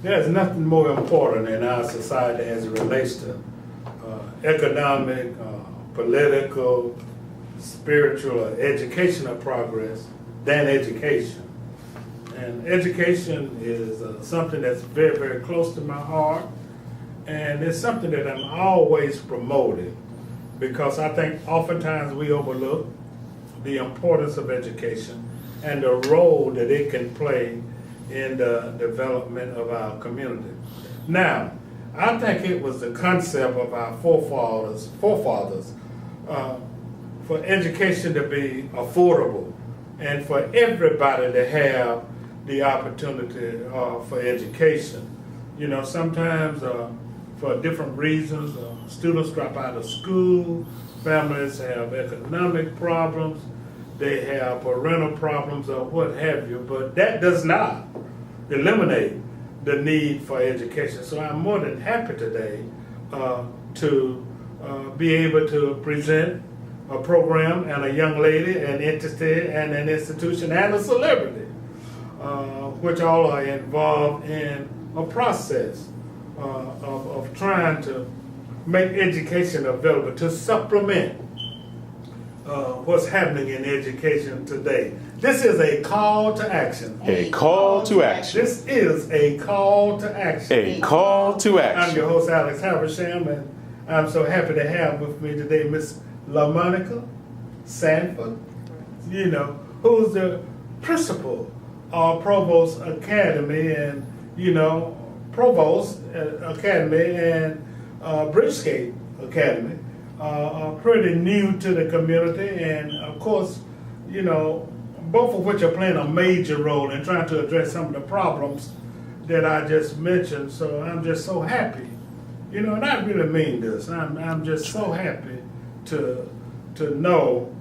There's nothing more important in our society as it relates to economic, political, spiritual, or educational progress than education. And education is something that's very, very close to my heart, and it's something that I'm always promoting because I think oftentimes we overlook the importance of education and the role that it can play in the development of our community. Now, I think it was the concept of our forefathers for education to be affordable and for everybody to have the opportunity for education. You know, sometimes for different reasons, students drop out of school, families have economic problems, they have parental problems or what have you, but that does not eliminate the need for education. So I'm more than happy today to be able to present a program and a young lady, an entity, and an institution, and a celebrity, which all are involved in a process of trying to make education available to supplement what's happening in education today. This is a call to action. A call to action. This is a call to action. A call to I'm action. your host, Alex Haversham, and I'm so happy to have with me today Miss LaMonica Sanford, you know, who's the principal of Provost Academy and, you know, Provost Academy and Bridgescape Academy are pretty new to the community, and of course, you know, both of which are playing a major role in trying to address some of the problems that I just mentioned. So I'm just so happy, you know, and I really mean this. I'm just so happy to know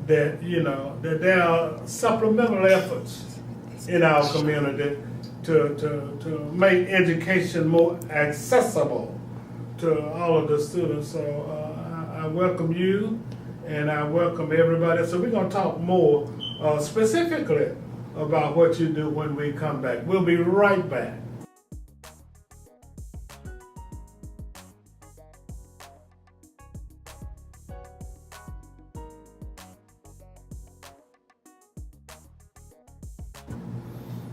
that, you know, that there are supplemental efforts in our community to make education more accessible to all of the students. So I welcome you, and I welcome everybody. So we're going to talk more specifically about what you do when we come back. We'll be right back.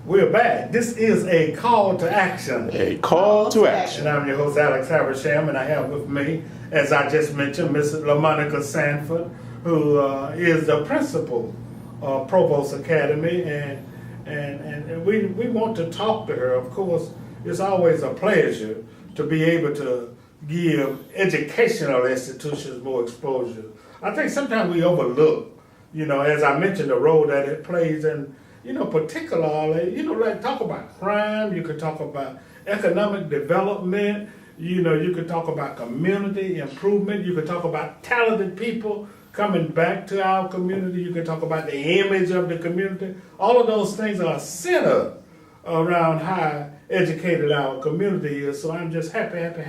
We're back. This is a call to action. A call to action. And I'm your host, Alex Haversham, and I have with me, as I just mentioned, Miss LaMonica Sanford, who is the principal of Provost Academy, and we want to talk to her. Of course, it's always a pleasure to be able to give educational institutions more exposure. I think sometimes we overlook, you know, as I mentioned, the role that it plays in, you know, particularly, you know, like talk about crime, you could talk about economic development, you know, you could talk about community improvement, you could talk about talented people coming back to our community, you could talk about the image of the community. All of those things are centered around how educated our community is. So I'm just happy to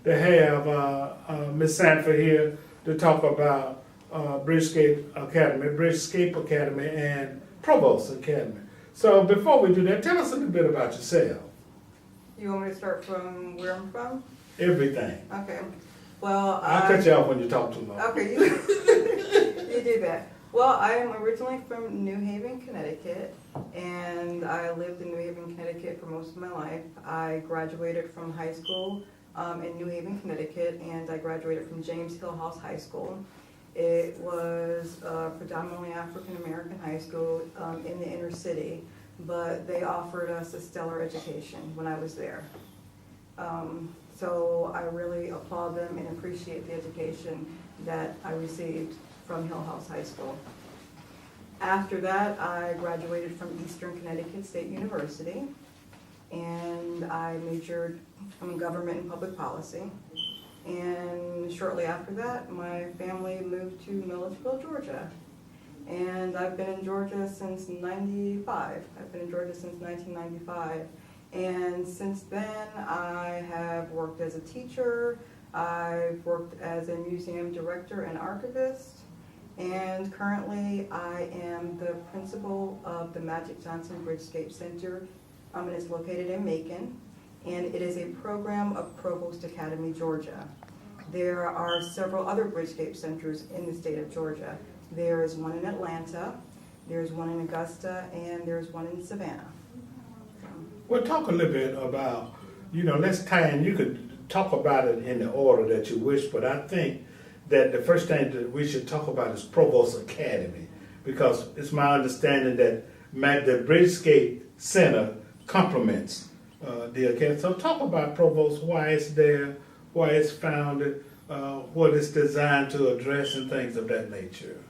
have Ms. Sanford here to talk about Bridgescape Academy, and Provost Academy. So before we do that, tell us a little bit about yourself. You want me to start from where I'm from? Everything. Okay. Well, I'll cut you off when you talk too long. Okay, you do that. Well, I am originally from New Haven, Connecticut, and I lived in New Haven, Connecticut for most of my life. I graduated from high school in New Haven, Connecticut, and I graduated from James Hill House High School. It was a predominantly African-American high school in the inner city, but they offered us a stellar education when I was there. So I really applaud them and appreciate the education that I received from Hill House High School. After that, I graduated from Eastern Connecticut State University, and I majored in government and public policy. And shortly after that, my family moved to Milledgeville, Georgia. And I've been in Georgia since 95. I've been in Georgia since 1995. And since then, I have worked as a teacher. I've worked as a museum director and archivist. And currently, I am the principal of the Magic Johnson Bridgescape Center. And it's located in Macon. and it is a program of Provost Academy, Georgia. There are several other Bridgescape centers in the state of Georgia. There is one in Atlanta, there's one in Augusta, and there's one in Savannah. Well, talk a little bit about, let's tie in, you could talk about it in the order that you wish, but I think that the first thing that we should talk about is Provost Academy, because it's my understanding that the Bridgescape Center complements the academy. So talk about Provost, why it's there, why it's founded, what it's designed to address, and things of that nature.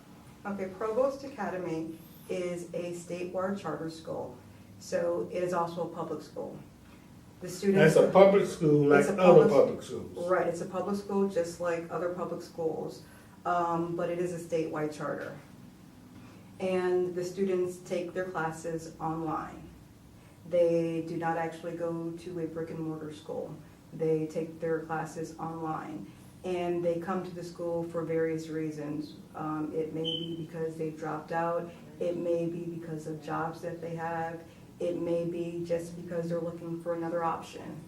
Okay, Provost Academy is a statewide charter school, so it is also a public school. The students. That's a public school like other public schools. Right, it's a public school just like other public schools, but it is a statewide charter. And the students take their classes online. They do not actually go to a brick and mortar school. They take their classes online. And they come to the school for various reasons. It may be because they've dropped out. It may be because of jobs that they have. It may be just because they're looking for another option.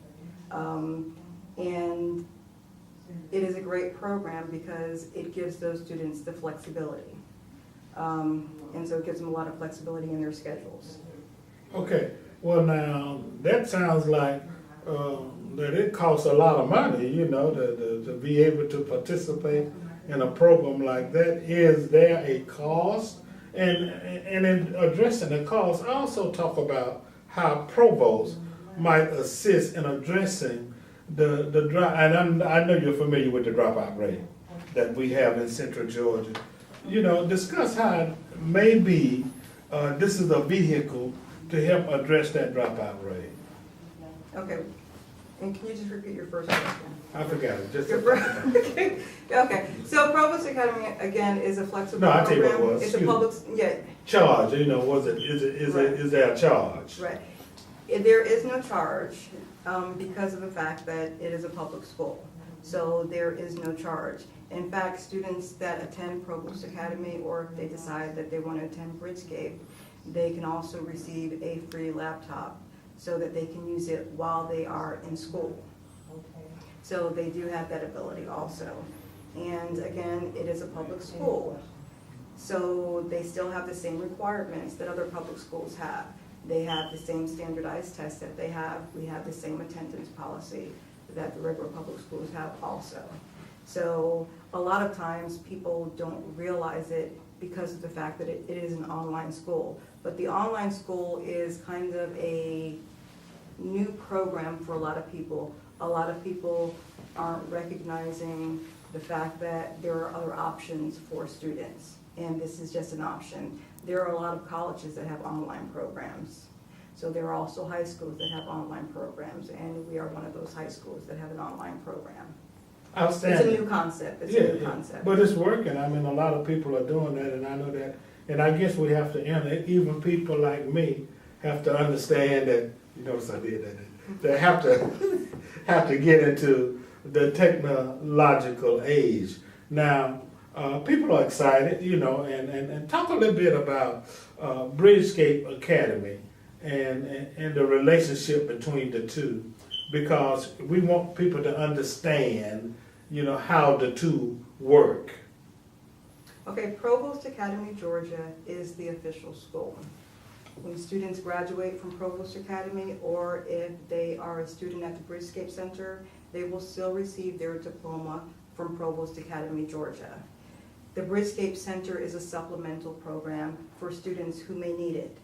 And it is a great program because it gives those students the flexibility. And so it gives them a lot of flexibility in their schedules. Okay, well now, that sounds like that it costs a lot of money, to be able to participate in a program like that. Is there a cost? And in addressing the cost, I also talk about how Provost might assist in addressing the drop. And I know you're familiar with the dropout rate that we have in Central Georgia. Discuss how it may be this is a vehicle to help address that dropout rate. Okay, and can you just repeat your first question? I forgot it. Just Okay. So Provost Academy again is a flexible No, I program. tell you what it was. It's a public, charge. Is there a charge? Right. There is no charge because of the fact that it is a public school. So there is no charge. In fact, students that attend Provost Academy, or if they decide that they want to attend Bridgescape, they can also receive a free laptop so that they can use it while they are in school. So they do have that ability also. And again, it is a public school. So they still have the same requirements that other public schools have. They have the same standardized tests that they have. We have the same attendance policy that the regular public schools have also. So a lot of times people don't realize it because of the fact that it is an online school. But the online school is kind of a new program for a lot of people. A lot of people aren't recognizing the fact that there are other options for students, and this is just an option. There are a lot of colleges that have online programs. So there are also high schools that have online programs, and we are one of those high schools that have an online program. Outstanding. It's a new concept. It's a new concept. But it's working. I mean, a lot of people are doing that, and I know that. And I guess we have to, even people like me, have to understand that. You notice I did that. They have to get into the technological age. Now, people are excited, and talk a little bit about Bridgescape Academy and the relationship between the two, because we want people to understand, how the two work. Okay, Provost Academy, Georgia is the official school. When students graduate from Provost Academy, or if they are a student at the Bridgescape Center, they will still receive their diploma from Provost Academy, Georgia. The Bridgescape Center is a supplemental program for students who may need it.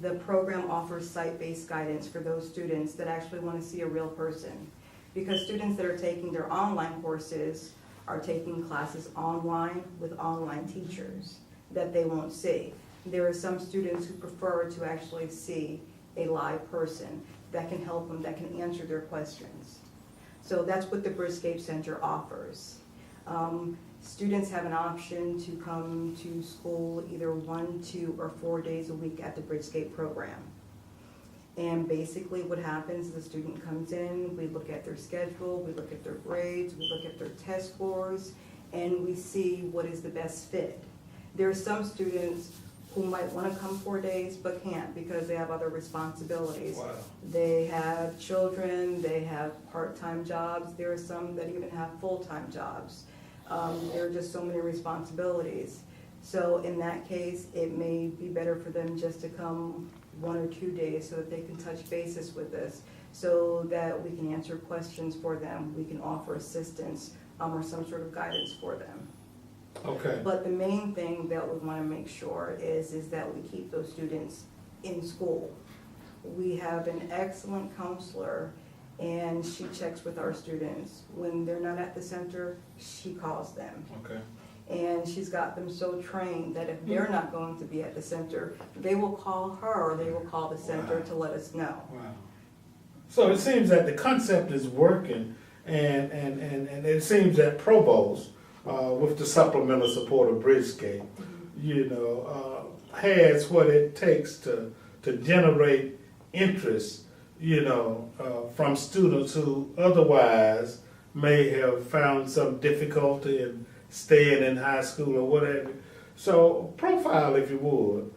The program offers site-based guidance for those students that actually want to see a real person. Because students that are taking their online courses are taking classes online with online teachers that they won't see. There are some students who prefer to actually see a live person that can help them, that can answer their questions. So that's what the Bridgescape Center offers. Students have an option to come to school either 1, 2, or 4 days a week at the Bridgescape program. And basically what happens is the student comes in, we look at their schedule, we look at their grades, we look at their test scores, and we see what is the best fit. There are some students who might want to come 4 days but can't because they have other responsibilities. Wow. They have children, they have part-time jobs, there are some that even have full-time jobs. There are just so many responsibilities. So in that case, it may be better for them just to come 1 or 2 days so that they can touch bases with us, so that we can answer questions for them, we can offer assistance or some sort of guidance for them. Okay. But the main thing that we want to make sure is that we keep those students in school. We have an excellent counselor, and she checks with our students. When they're not at the center, she calls them. Okay. And she's got them so trained that if they're not going to be at the center, they will call her or they will call the center to let us know. Wow. So it seems that the concept is working, and it seems that Provost, with the supplemental support of Bridgescape, has what it takes to generate interest, from students who otherwise may have found some difficulty in staying in high school or whatever. So profile, if you would,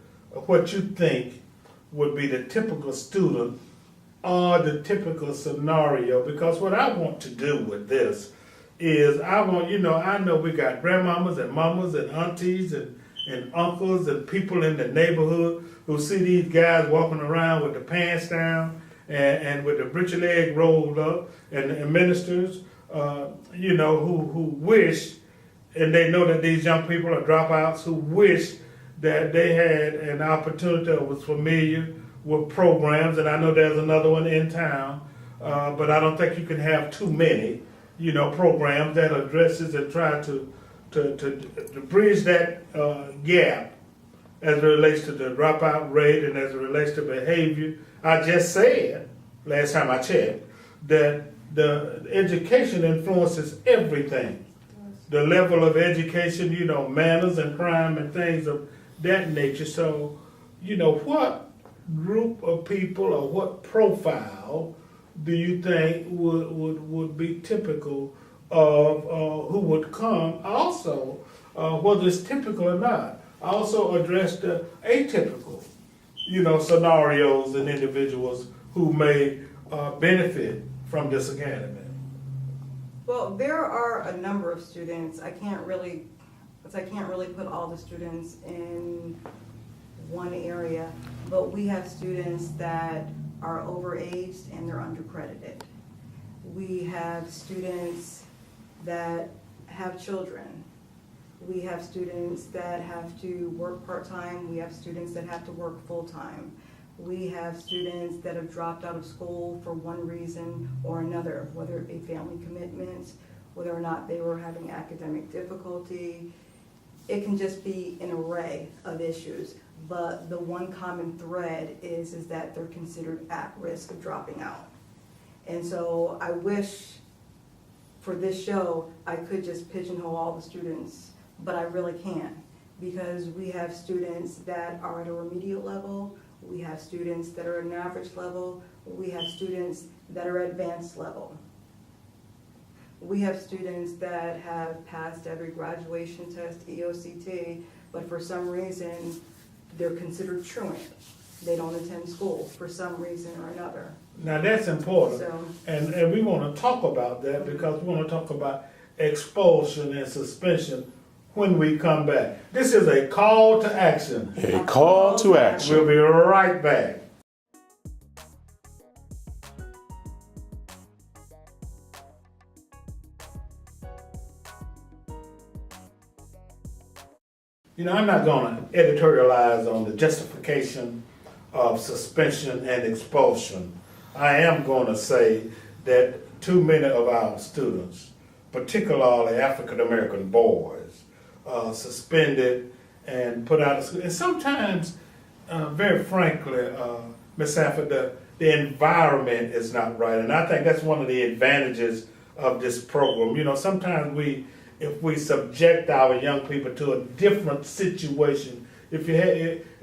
what you think would be the typical student or the typical scenario, because what I want to do with this is I know we got grandmamas and mamas and aunties and uncles and people in the neighborhood who see these guys walking around with the pants down and with the breech leg rolled up, and ministers, who wish, and they know that these young people are dropouts, who wish that they had an opportunity or was familiar with programs, and I know there's another one in town, but I don't think you can have too many, programs that addresses and try to bridge that gap as it relates to the dropout rate and as it relates to behavior. I just said, last time I checked, that the education influences everything. The level of education, manners and crime and things of that nature. So, what group of people or what profile do you think would be typical of who would come? Also, whether it's typical or not, also address the atypical, scenarios and individuals who may benefit from this academy. Well, there are a number of students. I can't really put all the students in one area, but we have students that are overaged and they're undercredited. We have students that have children. We have students that have to work part-time. We have students that have to work full-time. We have students that have dropped out of school for one reason or another, whether it be family commitments, whether or not they were having academic difficulty. It can just be an array of issues, but the one common thread is that they're considered at risk of dropping out. And so I wish for this show I could just pigeonhole all the students, but I really can't, because we have students that are at a remedial level, we have students that are at an average level, we have students that are at advanced level. We have students that have passed every graduation test, EOCT, but for some reason they're considered truant. They don't attend school for some reason or another. Now that's important, So, and we want to talk about that because we want to talk about expulsion and suspension when we come back. This is a call to action. A call to action. We'll be right back. I'm not going to editorialize on the justification of suspension and expulsion. I am going to say that too many of our students, particularly African American boys, suspended and put out of school. And sometimes, very frankly, Ms. Sanford, the environment is not right. And I think that's one of the advantages of this program. Sometimes if we subject our young people to a different situation,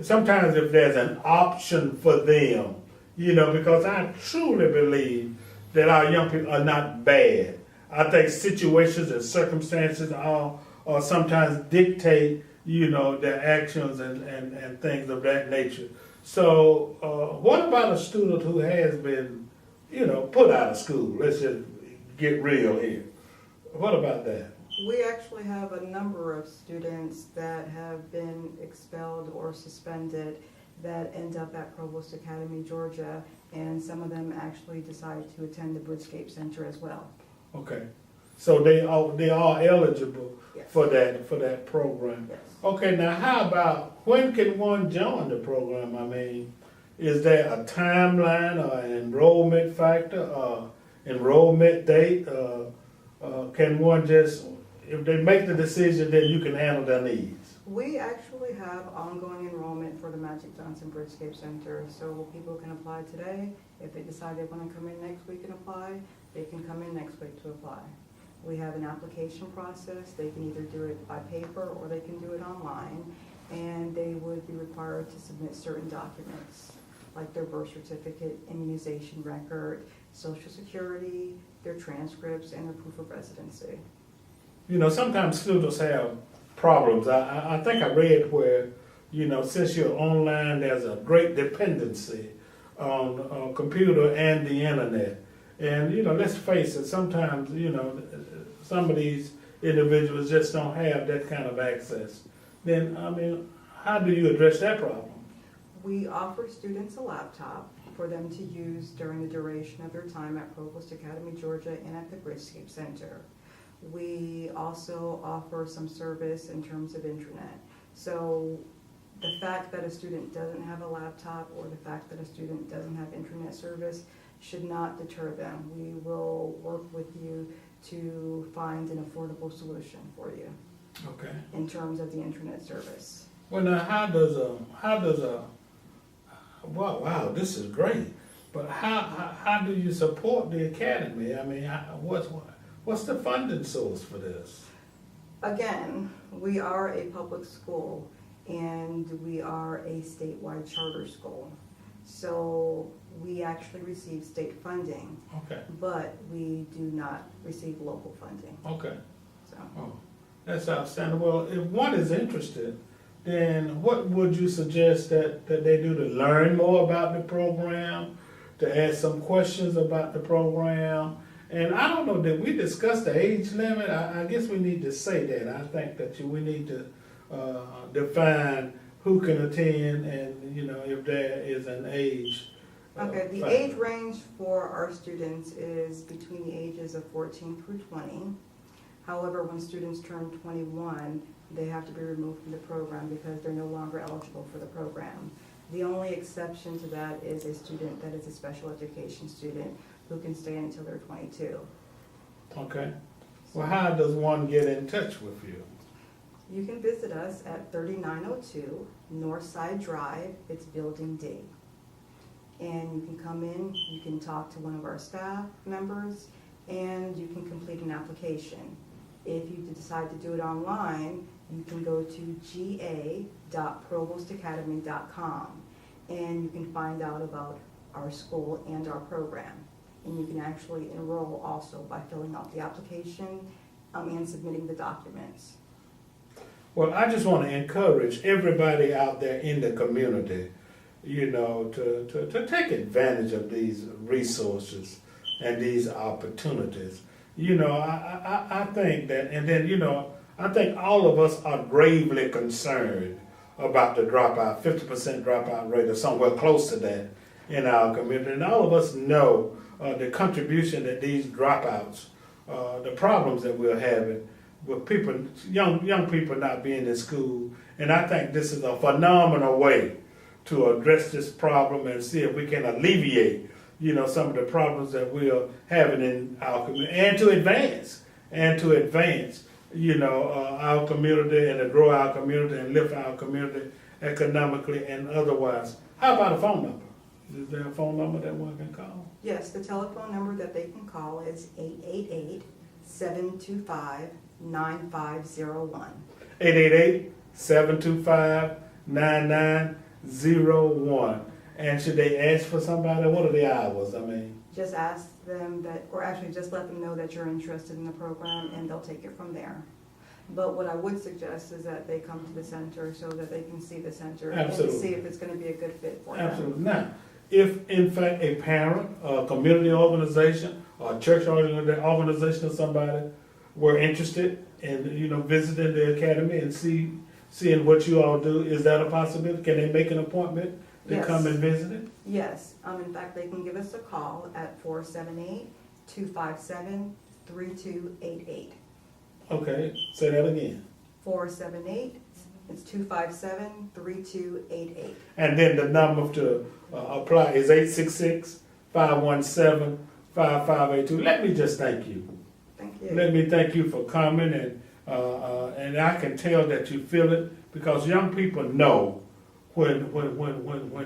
sometimes if there's an option for them, because I truly believe that our young people are not bad. I think situations and circumstances are sometimes dictate their actions and things of that nature. So what about a student who has been, put out of school? Let's just get real here. What about that? We actually have a number of students that have been expelled or suspended that end up at Provost Academy, Georgia, and some of them actually decide to attend the Bridgescape Center as well. Okay, so they are eligible Yes. for that program. Yes. Okay, now how about when can one join the program? I mean, is there a timeline or an enrollment factor or enrollment date? Can one just, if they make the decision, then you can handle their needs? We actually have ongoing enrollment for the Magic Johnson Bridgescape Center, so people can apply today. If they decide they want to come in next week and apply, they can come in next week to apply. We have an application process. They can either do it by paper or they can do it online, and they would be required to submit certain documents like their birth certificate, immunization record, Social Security, their transcripts, and their proof of residency. Sometimes students have problems. I think I read where, since you're online, there's a great dependency on computer and the internet. And, let's face it, sometimes, some of these individuals just don't have that kind of access. Then, how do you address that problem? We offer students a laptop for them to use during the duration of their time at Provost Academy, Georgia, and at the Bridgescape Center. We also offer some service in terms of intranet. So the fact that a student doesn't have a laptop or the fact that a student doesn't have intranet service should not deter them. We will work with you to find an affordable solution for you. Okay. In terms of the intranet service. Well, now, wow, this is great. But how do you support the academy? What's the funding source for this? Again, we are a public school and we are a statewide charter school. So we actually receive state funding, Okay. but we do not receive local funding. Okay. So Oh, that's outstanding. Well, if one is interested, then what would you suggest that they do to learn more about the program, to ask some questions about the program? And I don't know, did we discuss the age limit? I guess we need to say that. I think that we need to define who can attend and, if there is an age. okay, the factor. age range for our students is between the ages of 14 through 20. However, when students turn 21, they have to be removed from the program because they're no longer eligible for the program. The only exception to that is a student that is a special education student who can stay until they're 22. Okay. Well, how does one get in touch with you? You can visit us at 3902 Northside Drive, it's Building D. And you can come in, you can talk to one of our staff members, and you can complete an application. If you decide to do it online, you can go to ga.provostacademy.com and you can find out about our school and our program. And you can actually enroll also by filling out the application and submitting the documents. Well, I just want to encourage everybody out there in the community, to take advantage of these resources and these opportunities. I think that, and then, I think all of us are gravely concerned about the dropout, 50% dropout rate or somewhere close to that in our community. And all of us know the contribution that these dropouts, the problems that we're having with people, young people not being in school. And I think this is a phenomenal way to address this problem and see if we can alleviate, some of the problems that we are having in our community, and to advance, our community and to grow our community and lift our community economically and otherwise. How about a phone number? Is there a phone number that one can call? Yes, the telephone number that they can call is 888-725-9501. 888-725-9901. And should they ask for somebody? What are the hours? Just ask them that, or actually just let them know that you're interested in the program and they'll take it from there. But what I would suggest is that they come to the center so that they can see the center Absolutely. and see if it's gonna be a good fit for them. Absolutely. Now, if in fact a parent, a community organization, or a church organization or somebody were interested in, visiting the academy and seeing what you all do, is that a possibility? Can they make an appointment to Yes. come and visit it? Yes, in fact, they can give us a call at 478-257-3288. Okay, say that again. 478, it's 257-3288. And then the number to apply is 866-517-5582. Let me just thank you. Thank you. Let me thank you for coming, and I can tell that you feel it, because young people know when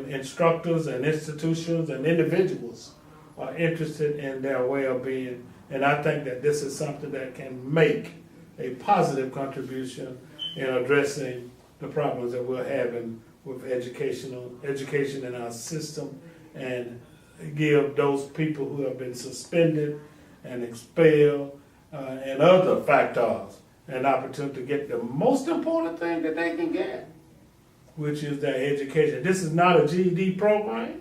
instructors and institutions and individuals are interested in their well-being, and I think that this is something that can make a positive contribution in addressing the problems that we're having with education in our system, and give those people who have been suspended and expelled and other factors an opportunity to get the most important thing that they can get, which is their education. This is not a GED program.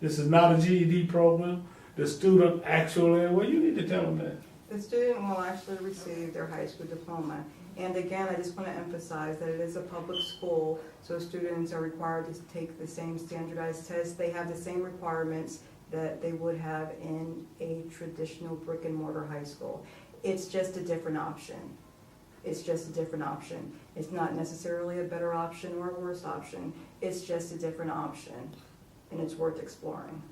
This is not a GED program. The student actually, well, you need to tell them that. The student will actually receive their high school diploma. And again, I just want to emphasize that it is a public school, so students are required to take the same standardized tests. They have the same requirements that they would have in a traditional brick and mortar high school. It's just a different option. It's just a different option. It's not necessarily a better option or a worse option. It's just a different option, and it's worth exploring.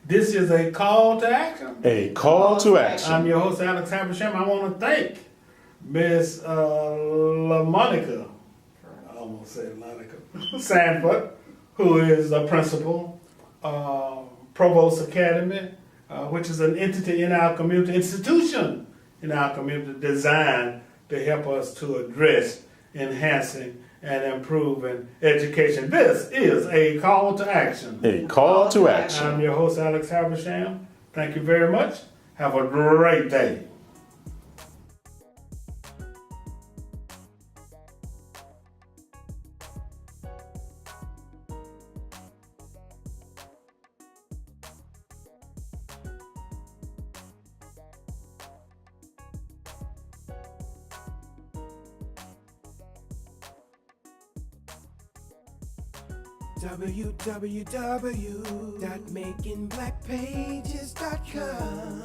This is a call to action. A call to I'm action. your host, Alex Habersham. I want to thank Miss LaMonica, I almost said Monica, Sanford, who is a principal, Provost Academy, which is an entity in our community, institution in our community designed to help us to address enhancing and improving education. This is a call to action. A call to action. I'm your host, Alex Habersham. Thank you very much. Have a great day. www.makingblackpages.com